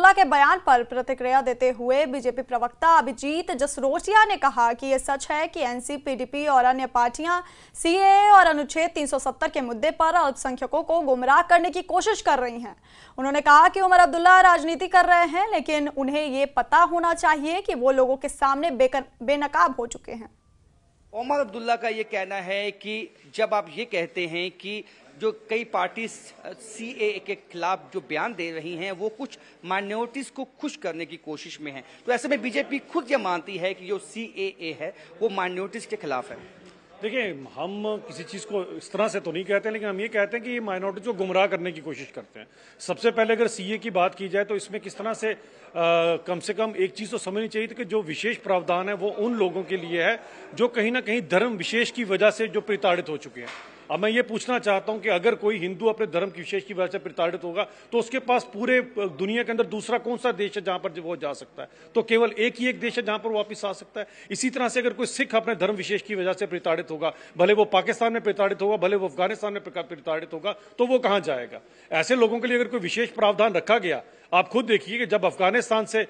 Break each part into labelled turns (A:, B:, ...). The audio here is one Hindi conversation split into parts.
A: अब्दुल्ला के बयान पर प्रतिक्रिया देते हुए बीजेपी प्रवक्ता अभिजीत जसरोटिया ने कहा कि यह सच है कि एनसी, पीडीपी और अन्य पार्टियां सीएए और अनुच्छेद 370 के मुद्दे पर अल्पसंख्यकों को गुमराह करने की कोशिश कर रही हैं। उन्होंने कहा कि उमर अब्दुल्ला राजनीति कर रहे हैं, लेकिन उन्हें ये पता होना चाहिए कि वो लोगों के सामने बेनकाब हो चुके हैं।
B: उमर अब्दुल्ला का ये कहना है कि जब आप ये कहते हैं कि जो कई पार्टी सीएए के खिलाफ जो बयान दे रही हैं वो कुछ माइनॉरिटीज को खुश करने की कोशिश में है, तो ऐसे में बीजेपी खुद ये मानती है कि जो सीएए है वो माइनॉरिटीज के खिलाफ है।
C: देखिए, हम किसी चीज़ को इस तरह से तो नहीं कहते, लेकिन हम ये कहते हैं कि ये माइनॉरिटी को गुमराह करने की कोशिश करते हैं। सबसे पहले अगर सीए की बात की जाए तो इसमें किस तरह से कम एक चीज़ तो समझनी चाहिए थी कि जो विशेष प्रावधान है वो उन लोगों के लिए है जो कहीं ना कहीं धर्म विशेष की वजह से जो प्रताड़ित हो चुके हैं। अब मैं ये पूछना चाहता हूं कि अगर कोई हिंदू अपने धर्म की विशेष की वजह से प्रताड़ित होगा तो उसके पास पूरे दुनिया के अंदर दूसरा कौन सा देश है जहां पर वो जा सकता है? तो केवल एक ही एक देश है जहां पर वापस आ सकता है। इसी तरह से अगर कोई सिख अपने धर्म विशेष की वजह से प्रताड़ित होगा, भले वो पाकिस्तान में प्रताड़ित होगा, भले वो अफगानिस्तान में प्रताड़ित होगा, तो वो कहां जाएगा? ऐसे लोगों के लिए अगर कोई विशेष प्रावधान रखा गया, आप खुद देखिए कि जब अफगानिस्तान से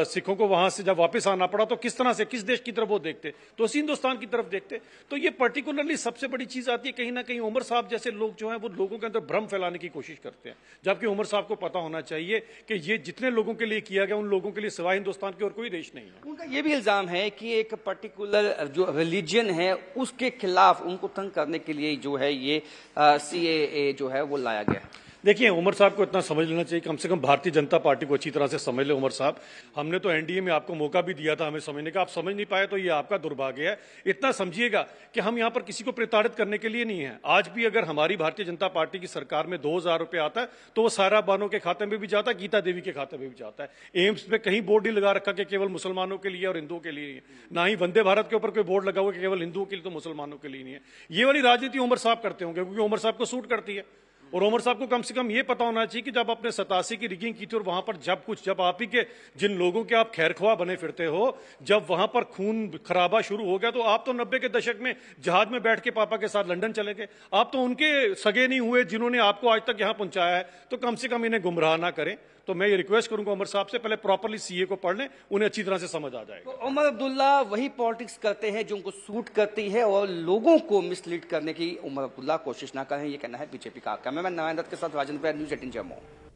C: सिखों को वहां से जब वापस आना पड़ा तो किस तरह से किस देश की तरफ वो देखते, तो उसी हिंदुस्तान की तरफ देखते। तो ये पर्टिकुलरली सबसे बड़ी चीज आती है, कहीं ना कहीं उमर साहब जैसे लोग जो हैं वो लोगों के अंदर भ्रम फैलाने की कोशिश करते हैं, जबकि उमर साहब को पता होना चाहिए कि ये जितने लोगों के लिए किया गया उन लोगों के लिए सिवाय हिंदुस्तान के और कोई देश नहीं है।
B: उनका ये भी इल्जाम है कि एक पर्टिकुलर जो रिलीजन है उसके खिलाफ उनको तंग करने के लिए जो है ये सीएए जो है वो लाया गया है।
C: देखिए, उमर साहब को इतना समझ लेना चाहिए, कम से कम भारतीय जनता पार्टी को अच्छी तरह से समझ ले। उमर साहब, हमने तो एनडीए में आपको मौका भी दिया था हमें समझने का, आप समझ नहीं पाए तो ये आपका दुर्भाग्य है। इतना समझिएगा कि हम यहाँ पर किसी को प्रताड़ित करने के लिए नहीं है। आज भी अगर हमारी भारतीय जनता पार्टी की सरकार में 2000 रुपये आता है तो वो सारा बानो के खाते में भी जाता है, गीता देवी के खाते में भी जाता है। एम्स में कहीं बोर्ड नहीं लगा रखा कि केवल मुसलमानों के लिए और हिंदुओं के लिए, ना ही वंदे भारत के ऊपर कोई बोर्ड लगा हुआ कि केवल हिंदुओं के लिए तो मुसलमानों के लिए नहीं है। ये वाली राजनीति उमर साहब करते होंगे क्योंकि उमर साहब को सूट करती है। और उमर साहब को कम से कम ये पता होना चाहिए कि जब आपने 87 की रिगिंग की थी और वहां पर जब आप ही के जिन लोगों के आप खैरख्वाह बने फिरते हो, जब वहां पर खून खराबा शुरू हो गया तो आप तो 90 के दशक में जहाज में बैठ के पापा के साथ लंदन चले गए। आप तो उनके सगे नहीं हुए जिन्होंने आपको आज तक यहां पहुंचाया है, तो कम से कम इन्हें गुमराह ना करें। तो मैं ये रिक्वेस्ट करूंगा उमर साहब से, पहले प्रॉपर्ली सीए को पढ़ लें, उन्हें अच्छी तरह से समझ आ जाएगा।
B: तो उमर अब्दुल्ला वही पॉलिटिक्स करते हैं जो उनको सूट करती है और लोगों को मिसलीड करने की उमर अब्दुल्ला कोशिश ना करें, ये कहना है बीजेपी का। कैमरामैन नारायण दत्त के साथ राजेंद्र, न्यूज़ 18 जम्मू।